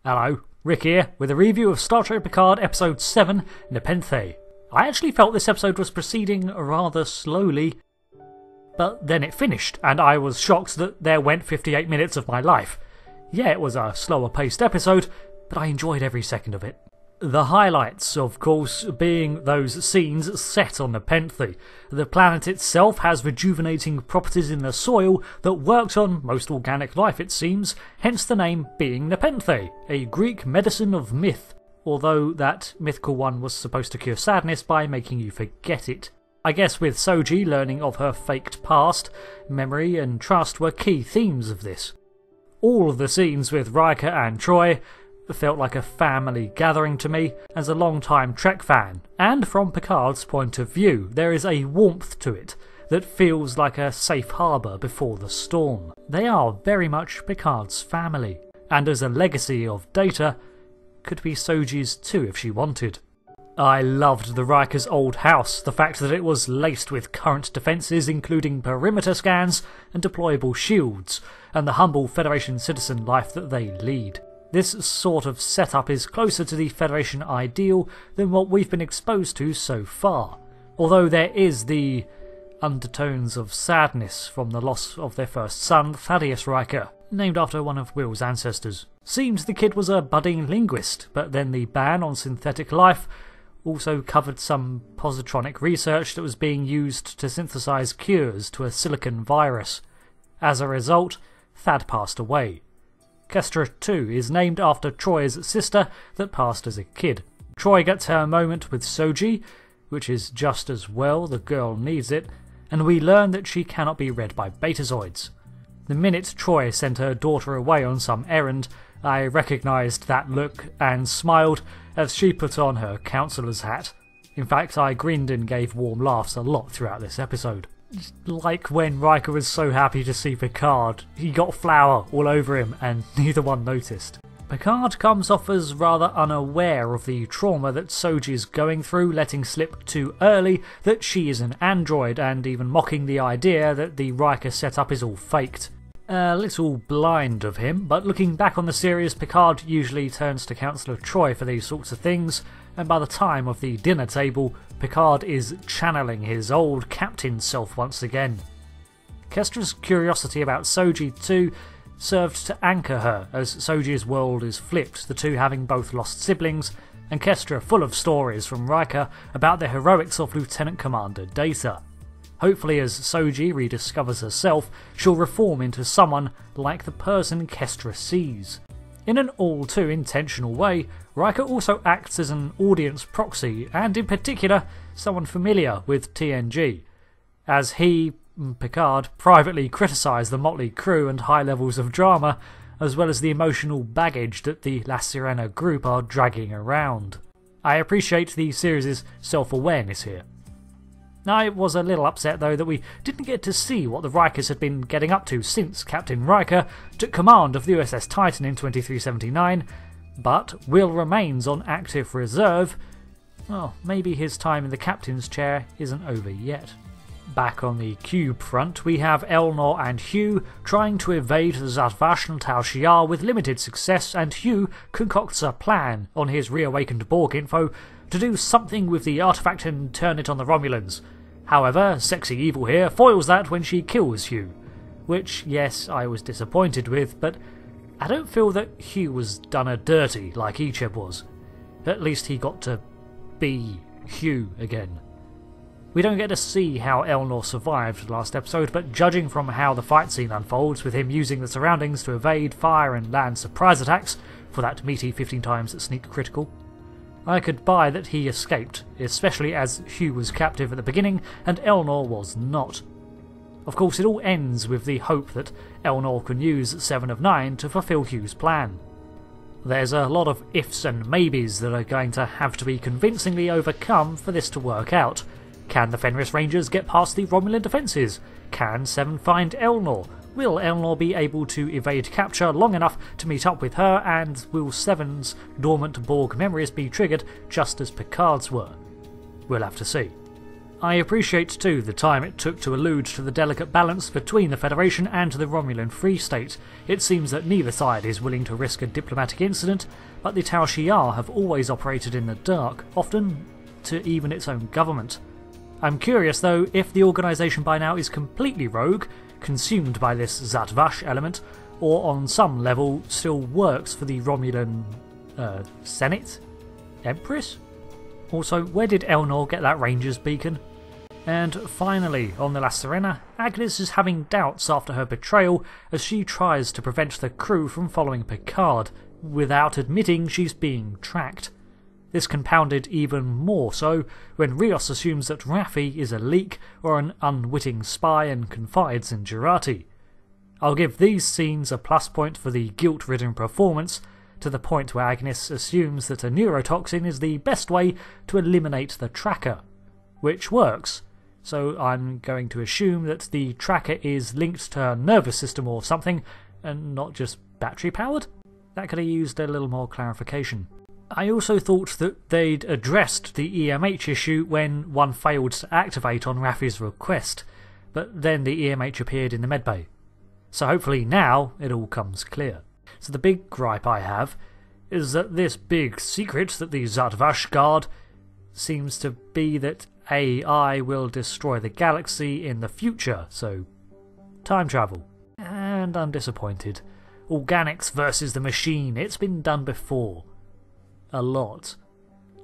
Hello, Rick here, with a review of Star Trek Picard Episode 7, Nepenthe. I actually felt this episode was proceeding rather slowly, but then it finished, and I was shocked that there went 58 minutes of my life. Yeah, it was a slower paced episode, but I enjoyed every second of it. The highlights, of course, being those scenes set on Nepenthe. The planet itself has rejuvenating properties in the soil that worked on most organic life, it seems, hence the name being Nepenthe, a Greek medicine of myth, although that mythical one was supposed to cure sadness by making you forget it. I guess with Soji learning of her faked past, memory and trust were key themes of this. All of the scenes with Riker and Troi felt like a family gathering to me as a long-time Trek fan, and from Picard's point of view there is a warmth to it that feels like a safe harbour before the storm. They are very much Picard's family, and as a legacy of Data, could be Soji's too if she wanted. I loved the Riker's old house, the fact that it was laced with current defences including perimeter scans and deployable shields, and the humble Federation citizen life that they lead. This sort of setup is closer to the Federation ideal than what we've been exposed to so far, although there is the undertones of sadness from the loss of their first son, Thaddeus Riker, named after one of Will's ancestors. Seems the kid was a budding linguist, but then the ban on synthetic life also covered some positronic research that was being used to synthesize cures to a silicon virus. As a result, Thad passed away. Kestra too is named after Troi's sister that passed as a kid. Troi gets her moment with Soji, which is just as well, the girl needs it, and we learn that she cannot be read by betazoids. The minute Troi sent her daughter away on some errand, I recognised that look and smiled as she put on her counsellor's hat. In fact, I grinned and gave warm laughs a lot throughout this episode. Like when Riker was so happy to see Picard, he got flour all over him and neither one noticed. Picard comes off as rather unaware of the trauma that Soji is going through, letting slip too early that she is an android and even mocking the idea that the Riker setup is all faked. A little blind of him, but looking back on the series, Picard usually turns to Counsellor Troi for these sorts of things, and by the time of the dinner table, Picard is channeling his old captain self once again. Kestra's curiosity about Soji too served to anchor her, as Soji's world is flipped, the two having both lost siblings, and Kestra full of stories from Riker about the heroics of Lieutenant Commander Data. Hopefully as Soji rediscovers herself, she'll reform into someone like the person Kestra sees. In an all too intentional way, Riker also acts as an audience proxy, and in particular, someone familiar with TNG, as he, Picard, privately criticise the motley crew and high levels of drama, as well as the emotional baggage that the La Sirena group are dragging around. I appreciate the series' self-awareness here. I was a little upset though that we didn't get to see what the Rikers had been getting up to since Captain Riker took command of the USS Titan in 2379, but Will remains on active reserve. Well, maybe his time in the captain's chair isn't over yet. Back on the cube front, we have Elnor and Hugh trying to evade the Zadvash and Tal Shiar with limited success, and Hugh concocts a plan on his reawakened Borg info to do something with the artifact and turn it on the Romulans. However, Sexy Evil here foils that when she kills Hugh, which, yes, I was disappointed with, but I don't feel that Hugh was done a dirty like Icheb was. At least he got to be Hugh again. We don't get to see how Elnor survived last episode, but judging from how the fight scene unfolds, with him using the surroundings to evade fire and land surprise attacks for that meaty 15 times sneak critical, I could buy that he escaped, especially as Hugh was captive at the beginning and Elnor was not. Of course, it all ends with the hope that Elnor can use 7 of 9 to fulfill Hugh's plan. There's a lot of ifs and maybes that are going to have to be convincingly overcome for this to work out. Can the Fenris Rangers get past the Romulan defences? Can 7 find Elnor? Will Elnor be able to evade capture long enough to meet up with her, and will 7's dormant Borg memories be triggered just as Picard's were? We'll have to see. I appreciate too the time it took to allude to the delicate balance between the Federation and the Romulan Free State. It seems that neither side is willing to risk a diplomatic incident, but the Tal Shiar have always operated in the dark, often to even its own government. I'm curious though if the organisation by now is completely rogue, consumed by this Zhat-Vash element, or on some level still works for the Romulan Senate? Empress? Also, where did Elnor get that Ranger's beacon? And finally, on the La Sirena, Agnes is having doubts after her betrayal as she tries to prevent the crew from following Picard, without admitting she's being tracked. This compounded even more so when Rios assumes that Raffi is a leak or an unwitting spy and confides in Jurati. I'll give these scenes a plus point for the guilt-ridden performance, to the point where Agnes assumes that a neurotoxin is the best way to eliminate the tracker, which works. So I'm going to assume that the tracker is linked to her nervous system or something, and not just battery powered? That could have used a little more clarification. I also thought that they'd addressed the EMH issue when one failed to activate on Raffi's request, but then the EMH appeared in the medbay. So hopefully now it all comes clear. So the big gripe I have is that this big secret that the Zhat-Vash guard seems to be that AI will destroy the galaxy in the future, so time travel. And I'm disappointed. Organics versus the machine, it's been done before. A lot.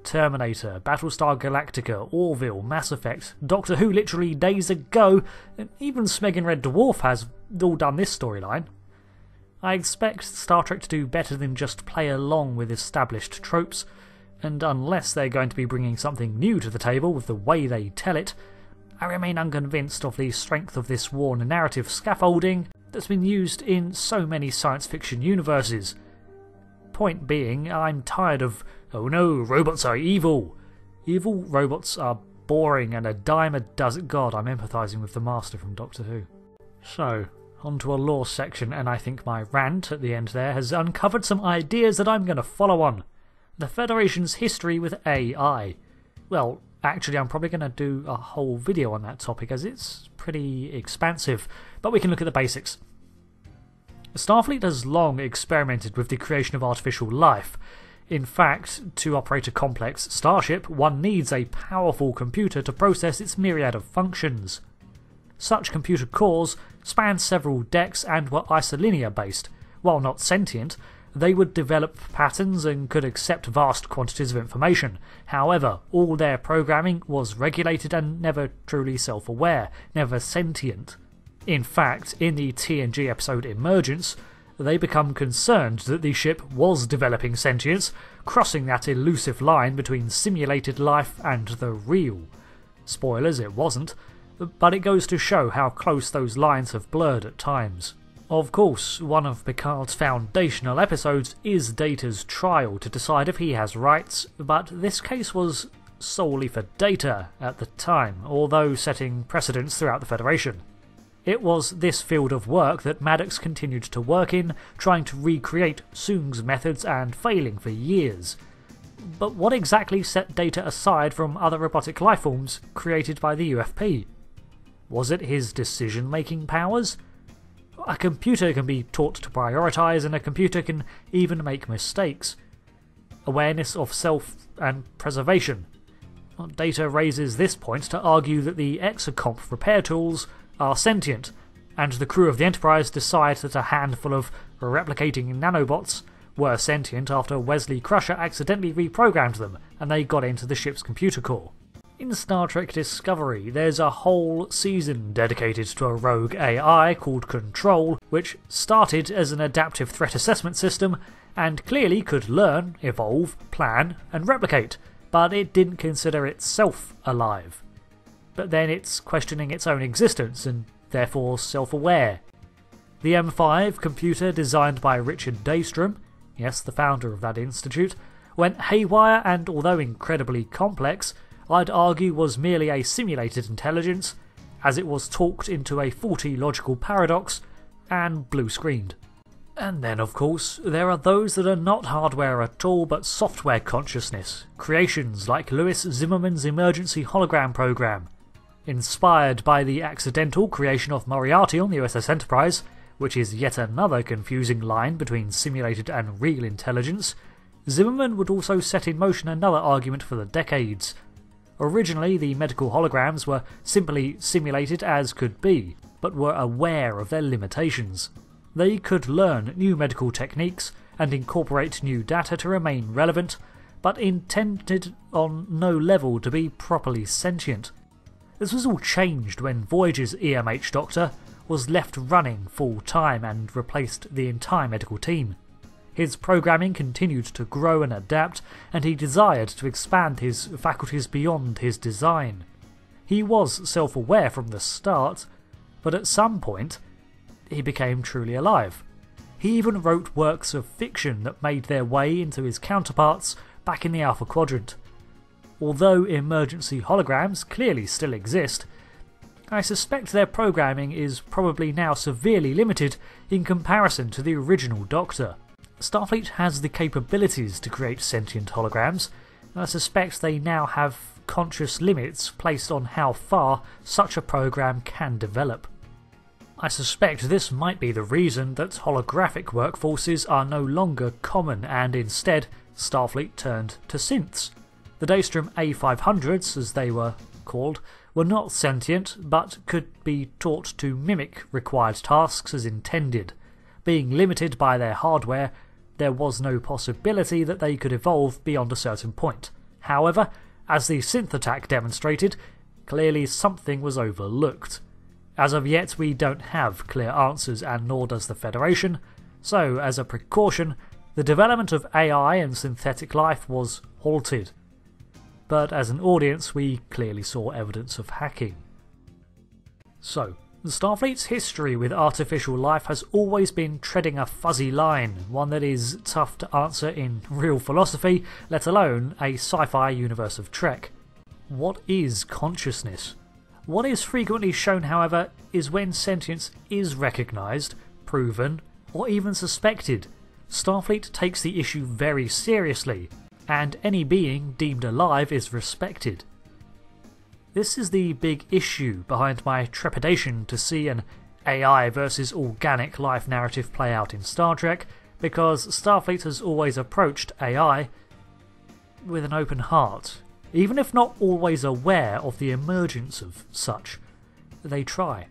Terminator, Battlestar Galactica, Orville, Mass Effect, Doctor Who literally days ago, and even Smeg and Red Dwarf has all done this storyline. I expect Star Trek to do better than just play along with established tropes, and unless they're going to be bringing something new to the table with the way they tell it, I remain unconvinced of the strength of this worn narrative scaffolding that's been used in so many science fiction universes. Point being, I'm tired of, oh no, robots are evil. Evil robots are boring and a dime a dozen. God, I'm empathising with the Master from Doctor Who. So, onto a lore section, and I think my rant at the end there has uncovered some ideas that I'm going to follow on. The Federation's history with AI. Well, actually I'm probably going to do a whole video on that topic as it's pretty expansive, but we can look at the basics. Starfleet has long experimented with the creation of artificial life. In fact, to operate a complex starship, one needs a powerful computer to process its myriad of functions. Such computer cores span several decks and were isolinear based. While not sentient, they would develop patterns and could accept vast quantities of information. However, all their programming was regulated and never truly self-aware, never sentient. In fact, in the TNG episode Emergence, they become concerned that the ship was developing sentience, crossing that elusive line between simulated life and the real. Spoilers, it wasn't, but it goes to show how close those lines have blurred at times. Of course, one of Picard's foundational episodes is Data's trial to decide if he has rights, but this case was solely for Data at the time, although setting precedents throughout the Federation. It was this field of work that Maddox continued to work in, trying to recreate Soong's methods and failing for years. But what exactly set Data aside from other robotic lifeforms created by the UFP? Was it his decision-making powers? A computer can be taught to prioritise, and a computer can even make mistakes. Awareness of self and preservation. Data raises this point to argue that the Exocomp repair tools are sentient, and the crew of the Enterprise decide that a handful of replicating nanobots were sentient after Wesley Crusher accidentally reprogrammed them and they got into the ship's computer core. In Star Trek Discovery, there's a whole season dedicated to a rogue AI called Control, which started as an adaptive threat assessment system and clearly could learn, evolve, plan, and replicate, but it didn't consider itself alive. But then it's questioning its own existence and therefore self-aware. The M5 computer designed by Richard Daystrom, yes, the founder of that institute, went haywire and, although incredibly complex, I'd argue was merely a simulated intelligence, as it was talked into a faulty logical paradox and blue-screened. And then, of course, there are those that are not hardware at all but software consciousness, creations like Louis Zimmerman's emergency hologram program. Inspired by the accidental creation of Moriarty on the USS Enterprise, which is yet another confusing line between simulated and real intelligence, Zimmerman would also set in motion another argument for the decades. Originally, the medical holograms were simply simulated as could be, but were aware of their limitations. They could learn new medical techniques and incorporate new data to remain relevant, but intended on no level to be properly sentient. This was all changed when Voyager's EMH Doctor was left running full time and replaced the entire medical team. His programming continued to grow and adapt, and he desired to expand his faculties beyond his design. He was self-aware from the start, but at some point he became truly alive. He even wrote works of fiction that made their way into his counterparts back in the Alpha Quadrant. Although emergency holograms clearly still exist, I suspect their programming is probably now severely limited in comparison to the original Doctor. Starfleet has the capabilities to create sentient holograms, and I suspect they now have conscious limits placed on how far such a program can develop. I suspect this might be the reason that holographic workforces are no longer common, and instead Starfleet turned to synths. The Daystrom A500s, as they were called, were not sentient, but could be taught to mimic required tasks as intended. Being limited by their hardware, there was no possibility that they could evolve beyond a certain point. However, as the synth attack demonstrated, clearly something was overlooked. As of yet, we don't have clear answers, and nor does the Federation, so as a precaution, the development of AI and synthetic life was halted. But as an audience, we clearly saw evidence of hacking. So, Starfleet's history with artificial life has always been treading a fuzzy line, one that is tough to answer in real philosophy, let alone a sci-fi universe of Trek. What is consciousness? What is frequently shown, however, is when sentience is recognised, proven, or even suspected. Starfleet takes the issue very seriously, and any being deemed alive is respected. This is the big issue behind my trepidation to see an AI versus organic life narrative play out in Star Trek, because Starfleet has always approached AI with an open heart. Even if not always aware of the emergence of such, they try.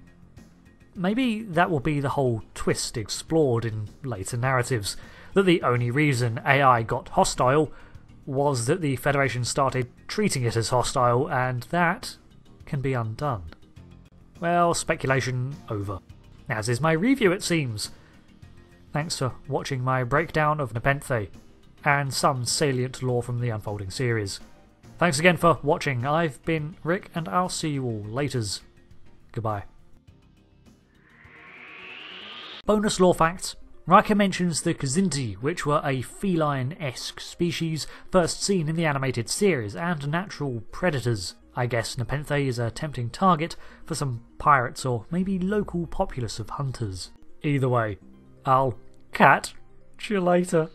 Maybe that will be the whole twist explored in later narratives, that the only reason AI got hostile was that the Federation started treating it as hostile, and that can be undone. Well, speculation over. As is my review, it seems. Thanks for watching my breakdown of Nepenthe, and some salient lore from the unfolding series. Thanks again for watching. I've been Rick, and I'll see you all laters. Goodbye. Bonus lore facts. Riker mentions the Kzinti, which were a feline-esque species first seen in the animated series, and natural predators. I guess Nepenthe is a tempting target for some pirates or maybe local populace of hunters. Either way, I'll catch you later.